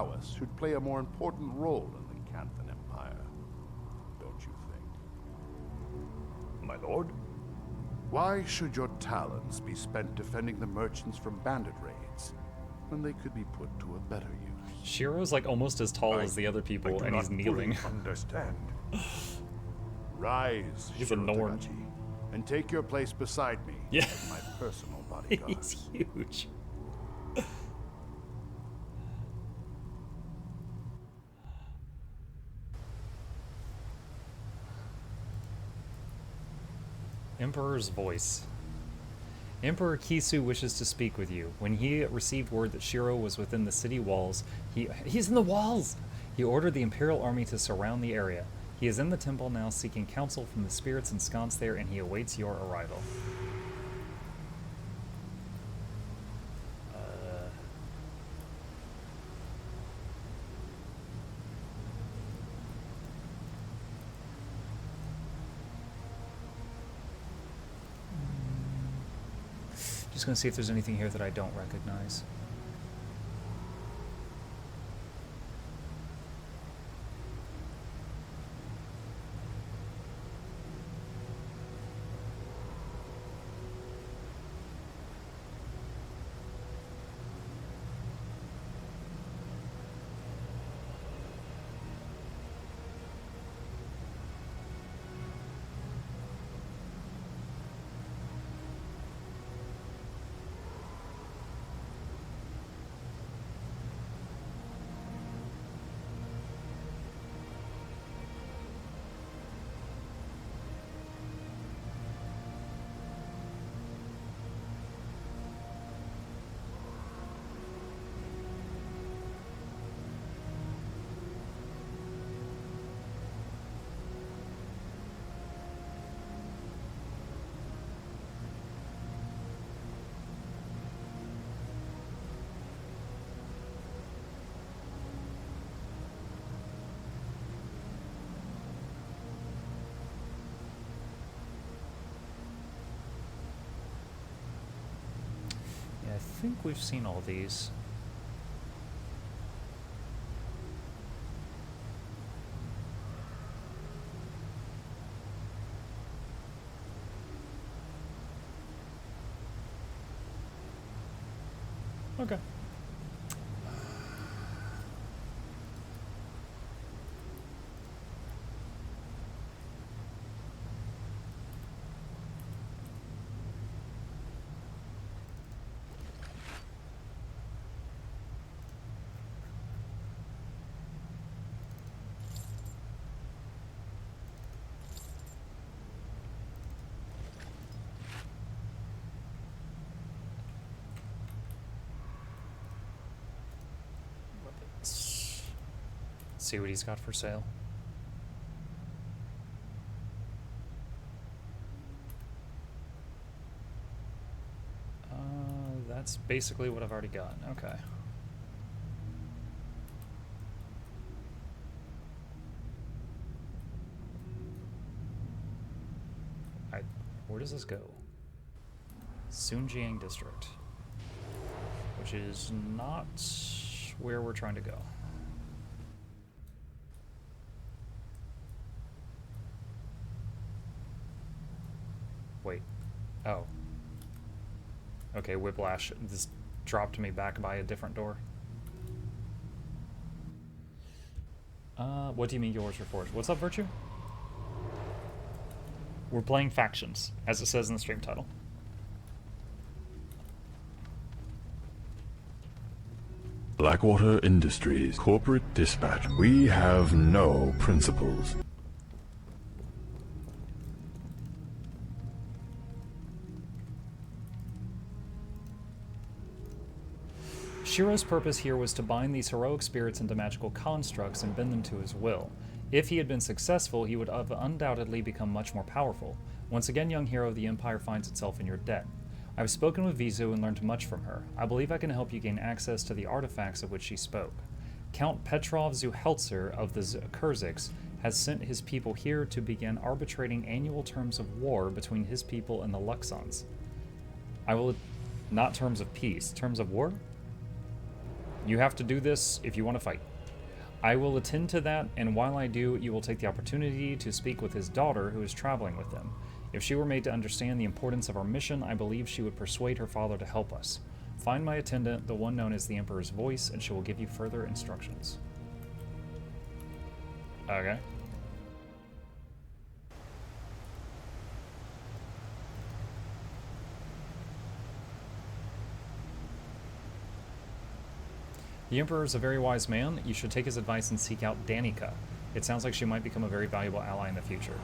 prowess should play a more important role in the Canthan Empire, don't you think? My lord? Why should your talents be spent defending the merchants from bandit raids, when they could be put to a better use? Shiro's like almost as tall as the other people, and he's kneeling. Understand. Rise, He's a Norn. Shirotagachi, and take your place beside me Yeah. as my personal bodyguard. He's huge. Emperor's voice. Emperor Kisu wishes to speak with you. When he received word that Shiro was within the city walls, he's in the walls! He ordered the Imperial Army to surround the area. He is in the temple now seeking counsel from the spirits ensconced there, and he awaits your arrival. Just gonna see if there's anything here that I don't recognize. I think we've seen all these. Okay. See what he's got for sale. That's basically what I've already got. Okay. Where does this go? Sunjiang District, which is not where we're trying to go. Wait. Oh. Okay, Whiplash. This dropped me back by a different door. What do you mean yours were forged? What's up, Virtue? We're playing factions, as it says in the stream title. Blackwater Industries, corporate dispatch. We have no principles. Shiro's purpose here was to bind these heroic spirits into magical constructs and bend them to his will. If he had been successful, he would have undoubtedly become much more powerful. Once again, young hero, the Empire finds itself in your debt. I have spoken with Vizu and learned much from her. I believe I can help you gain access to the artifacts of which she spoke. Count Petrov Zuheltzer of the Kurziks has sent his people here to begin arbitrating annual terms of war between his people and the Luxons. I will... Not terms of peace, terms of war? You have to do this if you want to fight. I will attend to that, and while I do, you will take the opportunity to speak with his daughter, who is traveling with them. If she were made to understand the importance of our mission, I believe she would persuade her father to help us. Find my attendant, the one known as the Emperor's Voice, and she will give you further instructions. Okay. The Emperor is a very wise man. You should take his advice and seek out Danica. It sounds like she might become a very valuable ally in the future.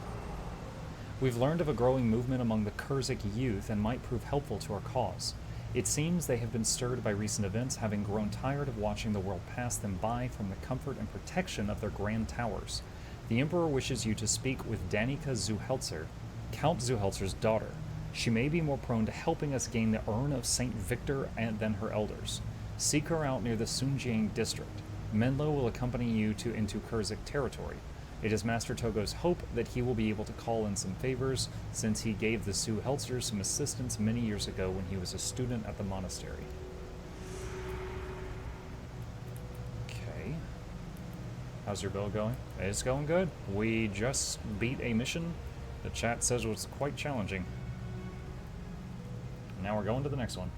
We've learned of a growing movement among the Kurzik youth and might prove helpful to our cause. It seems they have been stirred by recent events, having grown tired of watching the world pass them by from the comfort and protection of their grand towers. The Emperor wishes you to speak with Danica Zuhelzer, Count Zuhelzer's daughter. She may be more prone to helping us gain the Urn of Saint Victor than her elders. Seek her out near the Sunjiang district. Menlo will accompany you into Kurzik territory. It is Master Togo's hope that he will be able to call in some favors, since he gave the Zuhelzers some assistance many years ago when he was a student at the monastery. Okay. How's your build going? It's going good. We just beat a mission. The chat says it was quite challenging. Now we're going to the next one.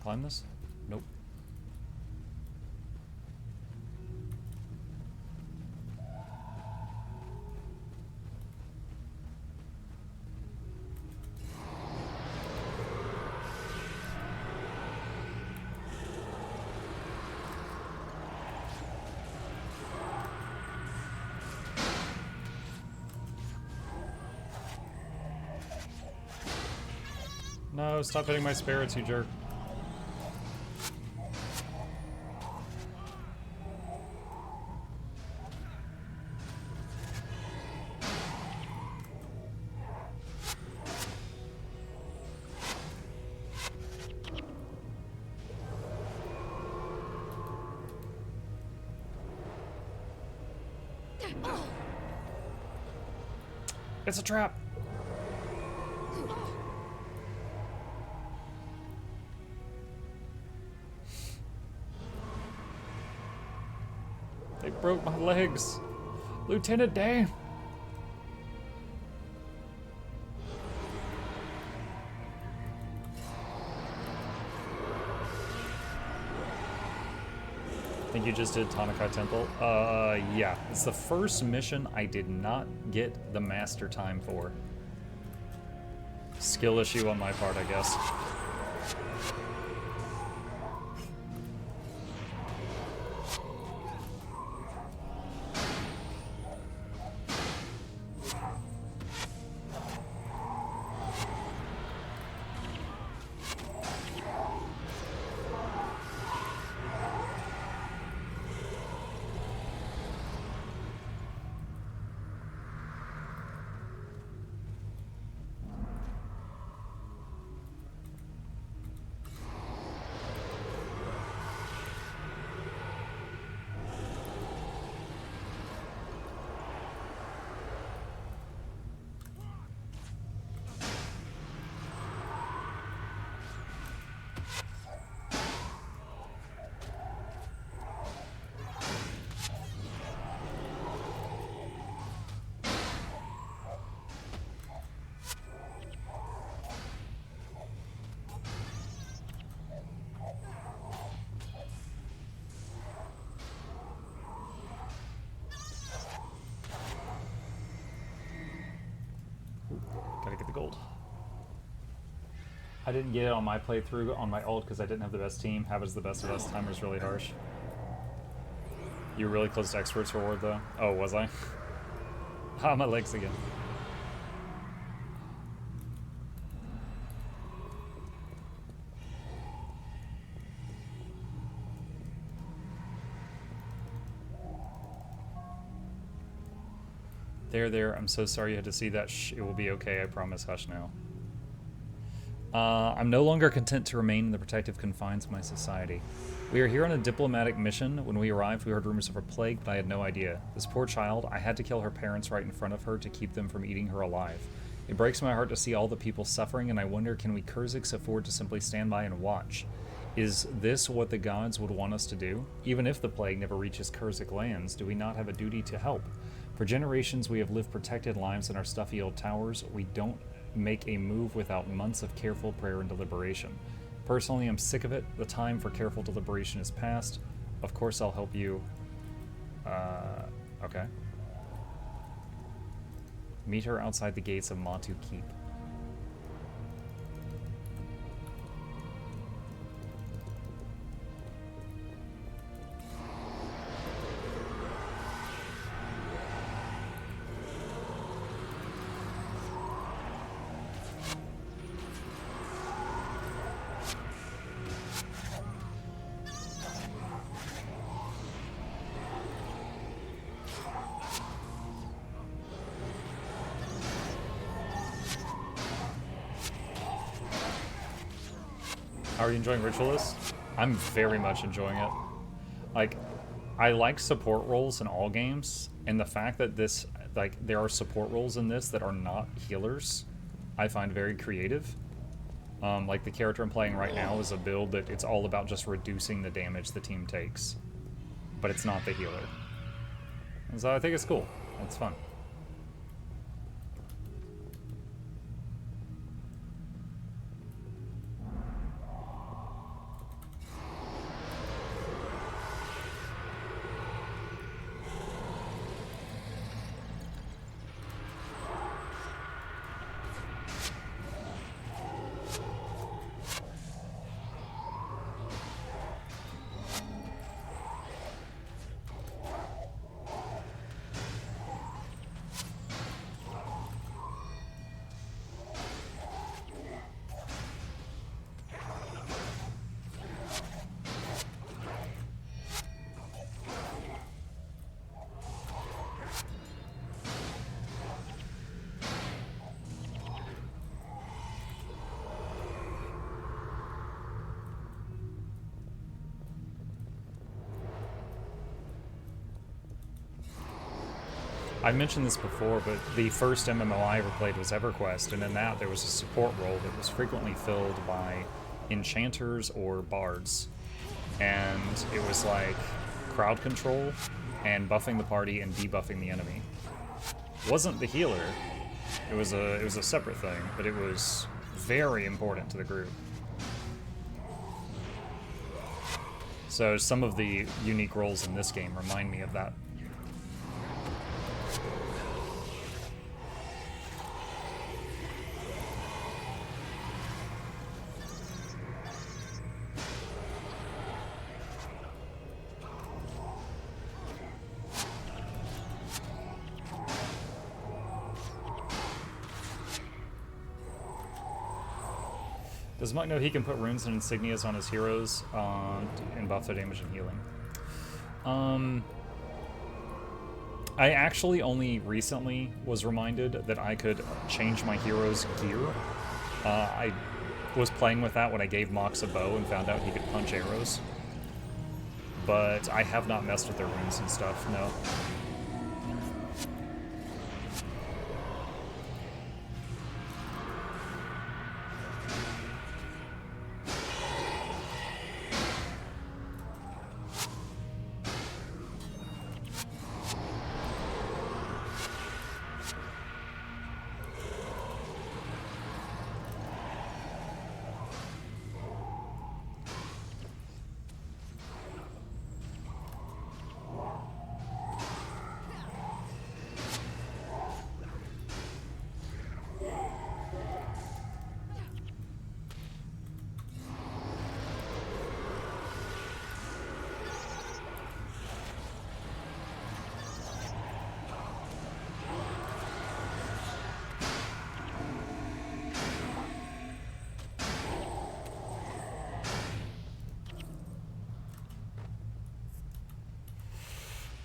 Climb this? Nope. No, stop hitting my spirits, you jerk. It's a trap. They broke my legs. Lieutenant Dane. I think you just did Tanakai Temple. Yeah. It's the first mission I did not get the master time for. Skill issue on my part, I guess. Gotta get the gold. I didn't get it on my playthrough on my ult because I didn't have the best team. Having the best of us timer is really harsh. You were really close to Expert's Reward though. Oh, was I? Ah, my legs again. There, I'm so sorry you had to see that. Shh, it will be okay, I promise. Hush now. I'm no longer content to remain in the protective confines of my society. We are here on a diplomatic mission. When we arrived, we heard rumors of a plague, but I had no idea. This poor child, I had to kill her parents right in front of her to keep them from eating her alive. It breaks my heart to see all the people suffering, and I wonder, can we Kurziks afford to simply stand by and watch? Is this what the gods would want us to do? Even if the plague never reaches Kurzik lands, do we not have a duty to help? For generations, we have lived protected lives in our stuffy old towers. We don't make a move without months of careful prayer and deliberation. Personally, I'm sick of it. The time for careful deliberation is past. Of course, I'll help you. Okay. Meet her outside the gates of Matu Keep. Are you enjoying Ritualist? I'm very much enjoying it. Like, I like support roles in all games, and the fact that this, like, there are support roles in this that are not healers, I find very creative. Like, the character I'm playing right now is a build that it's all about just reducing the damage the team takes, but it's not the healer. And so I think it's cool. It's fun. I've mentioned this before, but the first MMO I ever played was EverQuest, and in that there was a support role that was frequently filled by enchanters or bards. And it was like crowd control and buffing the party and debuffing the enemy. It wasn't the healer. It was a separate thing, but it was very important to the group. So some of the unique roles in this game remind me of that. Does Muck know he can put runes and insignias on his heroes and buff their damage and healing? I actually only recently was reminded that I could change my hero's gear. I was playing with that when I gave Mox a bow and found out he could punch arrows. But I have not messed with their runes and stuff, no.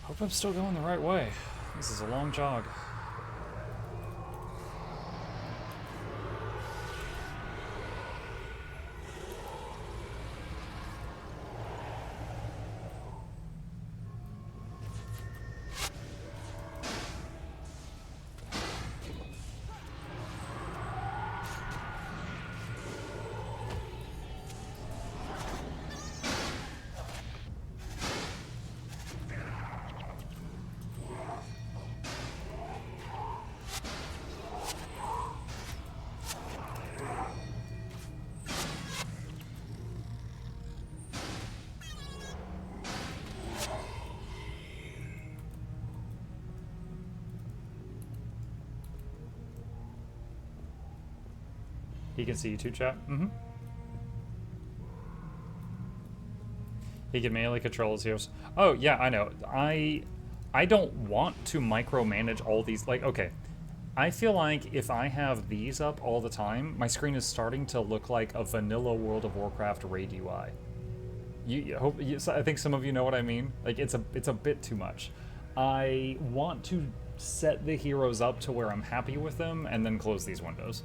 Hope I'm still going the right way. This is a long jog. He can see you too, chat. Mm-hmm. He can melee control his heroes. Oh, yeah, I know. I don't want to micromanage all these. Like, okay. I feel like if I have these up all the time, my screen is starting to look like a vanilla World of Warcraft raid UI. I think some of you know what I mean. Like, it's a bit too much. I want to set the heroes up to where I'm happy with them, and then close these windows.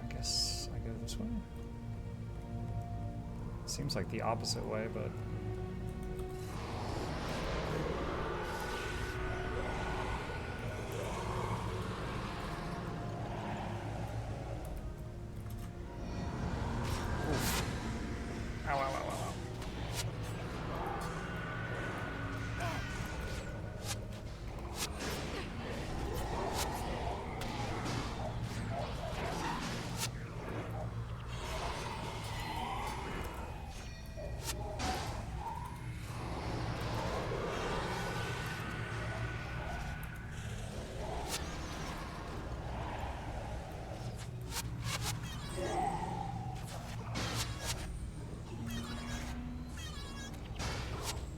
I guess I go this way. Seems like the opposite way, but... Ow, ow, ow, ow, ow.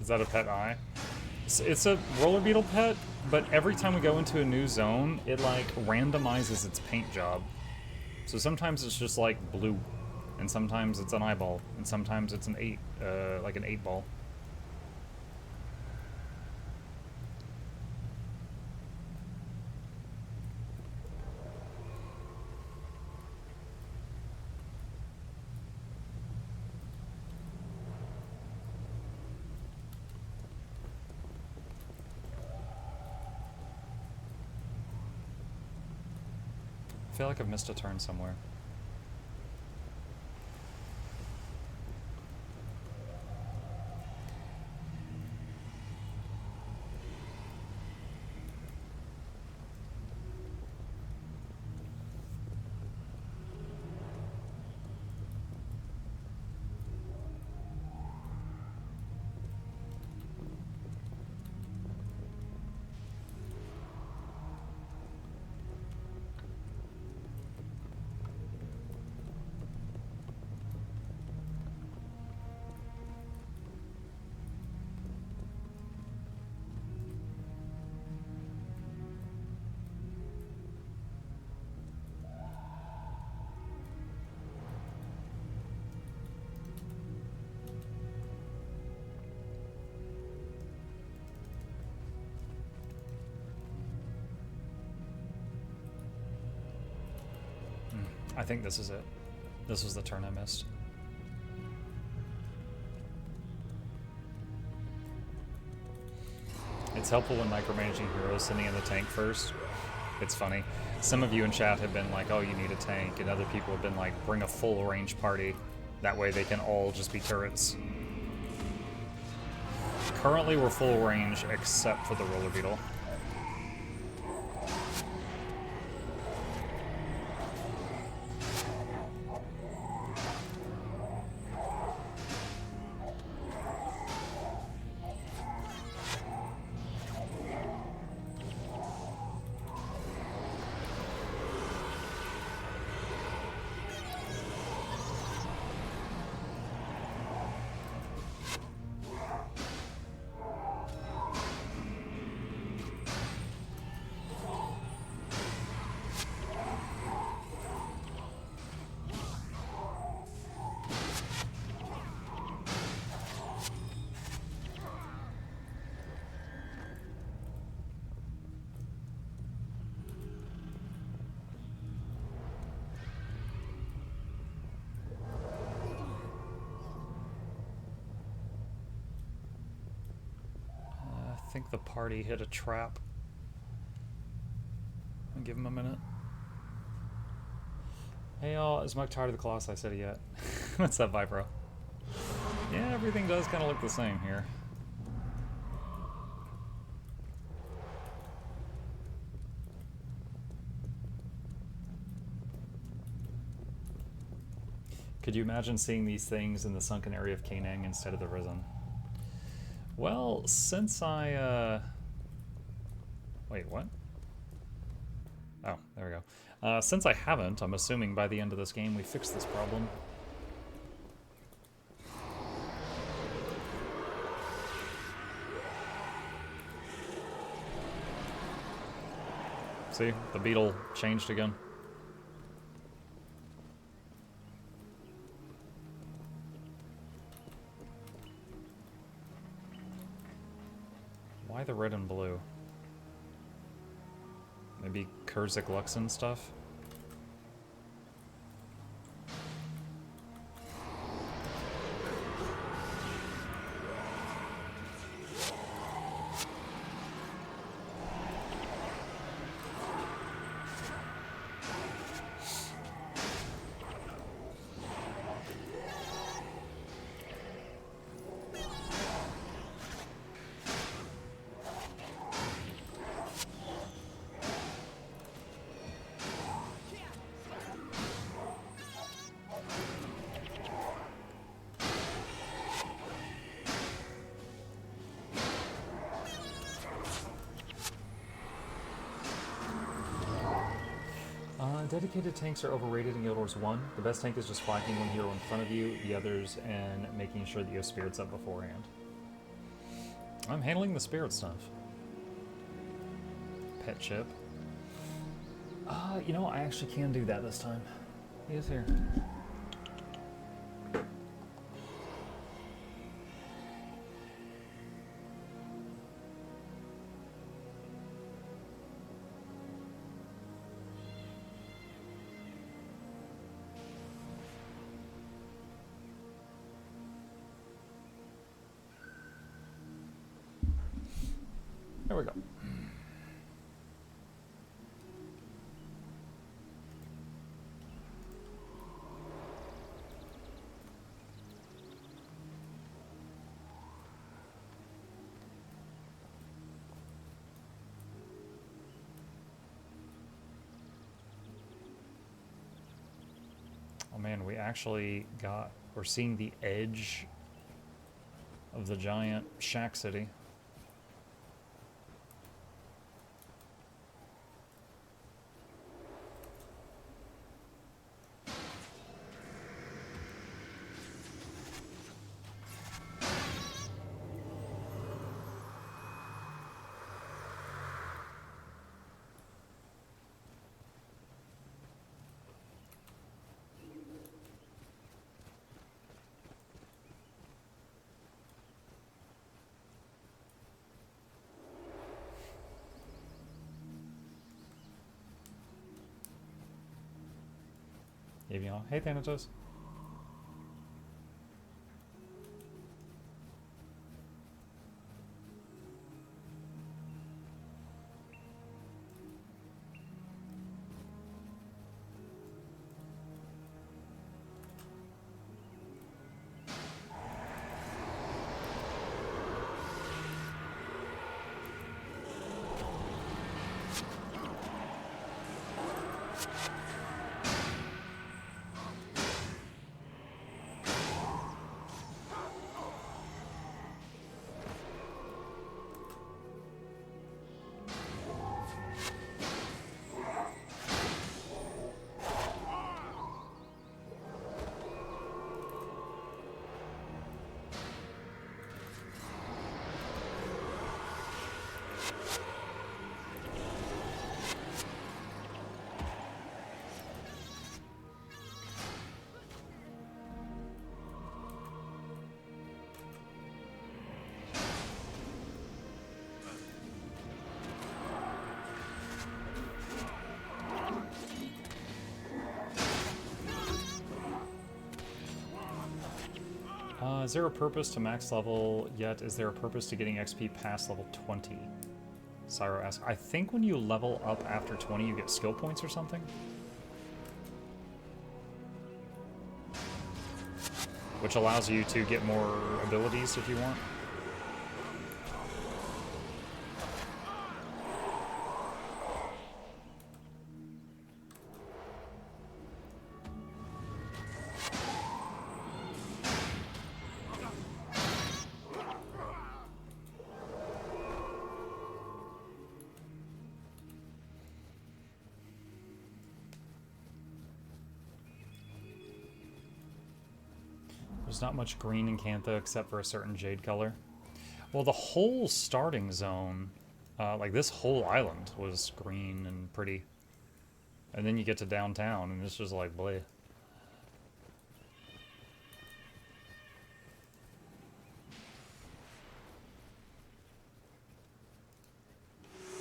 Is that a pet eye? It's a roller beetle pet, but every time we go into a new zone, it like randomizes its paint job. So sometimes it's just like blue, and sometimes it's an eyeball, and sometimes it's an like an 8-ball. I feel like I've missed a turn somewhere. I think this is it. This was the turn I missed. It's helpful when micromanaging heroes, sending in the tank first. It's funny. Some of you in chat have been like, oh, you need a tank, and other people have been like, bring a full range party. That way they can all just be turrets. Currently we're full range except for the roller beetle. I think the party hit a trap. I'll give him a minute. Hey y'all, is Mike tired of the Colossus? I said it yet. What's up, Vipro? Yeah, everything does kind of look the same here. Could you imagine seeing these things in the sunken area of Canaan instead of the Risen? Well, since I, Wait, what? Oh, there we go. Since I haven't, I'm assuming by the end of this game we fixed this problem. See, the beetle changed again. Why the red and blue? Maybe Kurzik Luxon stuff? Dedicated tanks are overrated in Guild Wars 1. The best tank is just flanking one hero in front of you, the others, and making sure that you have spirits up beforehand. I'm handling the spirit stuff. Pet chip. You know, I actually can do that this time. He is here. There we go. Oh man, we actually we're seeing the edge of the giant shack city. Evian. Hey, Thanatos. Is there a purpose to max level yet? Is there a purpose to getting XP past level 20? Cyro asks. I think when you level up after 20, you get skill points or something? Which allows you to get more abilities if you want. There's not much green in Cantha except for a certain jade color. Well, the whole starting zone, like this whole island, was green and pretty. And then you get to downtown, and it's just like, bleh.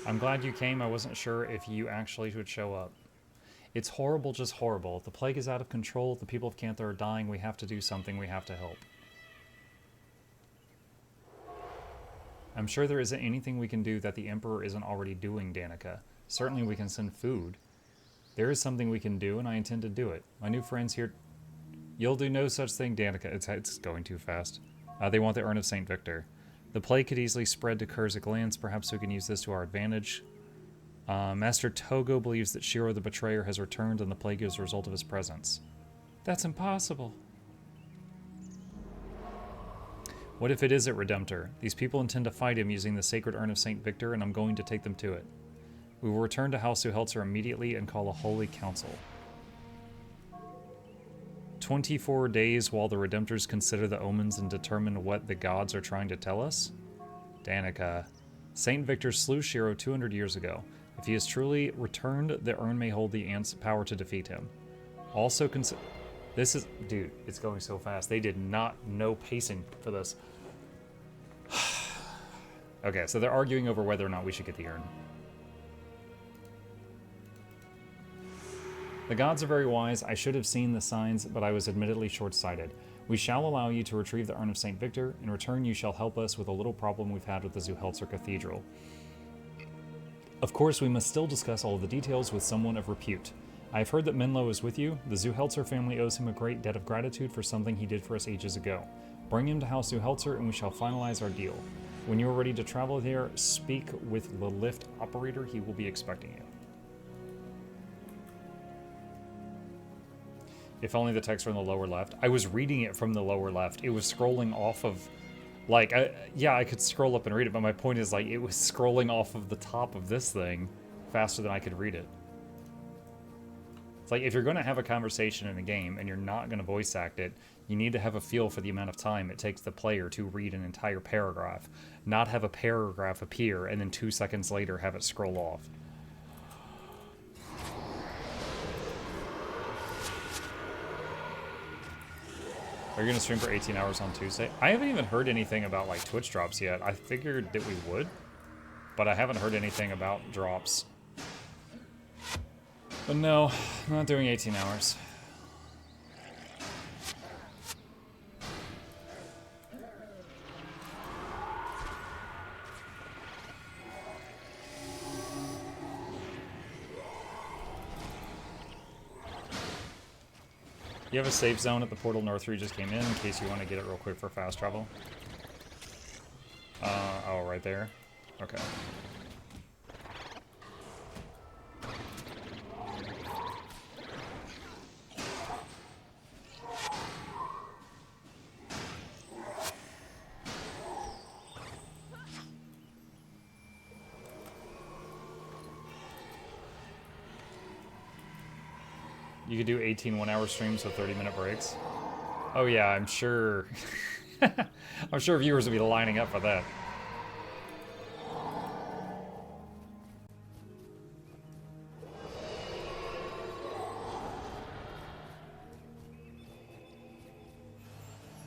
I'm glad you came. I wasn't sure if you actually would show up. It's horrible, just horrible. The plague is out of control. The people of Cantha are dying. We have to do something. We have to help. I'm sure there isn't anything we can do that the Emperor isn't already doing, Danica. Certainly we can send food. There is something we can do, and I intend to do it. My new friends here... You'll do no such thing, Danica. It's going too fast. They want the Urn of St. Victor. The plague could easily spread to Kurzik lands. Perhaps we can use this to our advantage. Master Togo believes that Shiro the Betrayer has returned and the plague is a result of his presence. That's impossible. What if it is at Redemptor? These people intend to fight him using the sacred Urn of St. Victor, and I'm going to take them to it. We will return to House Zuhelzer immediately and call a holy council. 24 days while the Redemptors consider the omens and determine what the gods are trying to tell us? Danica. St. Victor slew Shiro 200 years ago. If he has truly returned, the urn may hold the Ant's power to defeat him. Also this is... Dude, it's going so fast. They did not know pacing for this. Okay, so they're arguing over whether or not we should get the urn. The gods are very wise. I should have seen the signs, but I was admittedly short-sighted. We shall allow you to retrieve the Urn of St. Victor. In return, you shall help us with a little problem we've had with the Zuhelzer Cathedral. Of course, we must still discuss all of the details with someone of repute. I have heard that Menlo is with you. The Zuhelzer family owes him a great debt of gratitude for something he did for us ages ago. Bring him to House Zuhelzer and we shall finalize our deal. When you are ready to travel there, speak with the lift operator. He will be expecting you. If only the text were in the lower left. I was reading it from the lower left. It was scrolling off of, like, yeah, I could scroll up and read it, but my point is, like, it was scrolling off of the top of this thing faster than I could read it. It's like, if you're going to have a conversation in a game and you're not going to voice act it, you need to have a feel for the amount of time it takes the player to read an entire paragraph, not have a paragraph appear and then 2 seconds later have it scroll off. Are you going to stream for 18 hours on Tuesday? I haven't even heard anything about, like, Twitch drops yet. I figured that we would, but I haven't heard anything about drops. But no, I'm not doing 18 hours. You have a safe zone at the portal north where you just came in case you want to get it real quick for fast travel? Oh, right there? Okay. You could do 18 one-hour streams with 30-minute breaks. Oh yeah, I'm sure. I'm sure viewers would be lining up for that.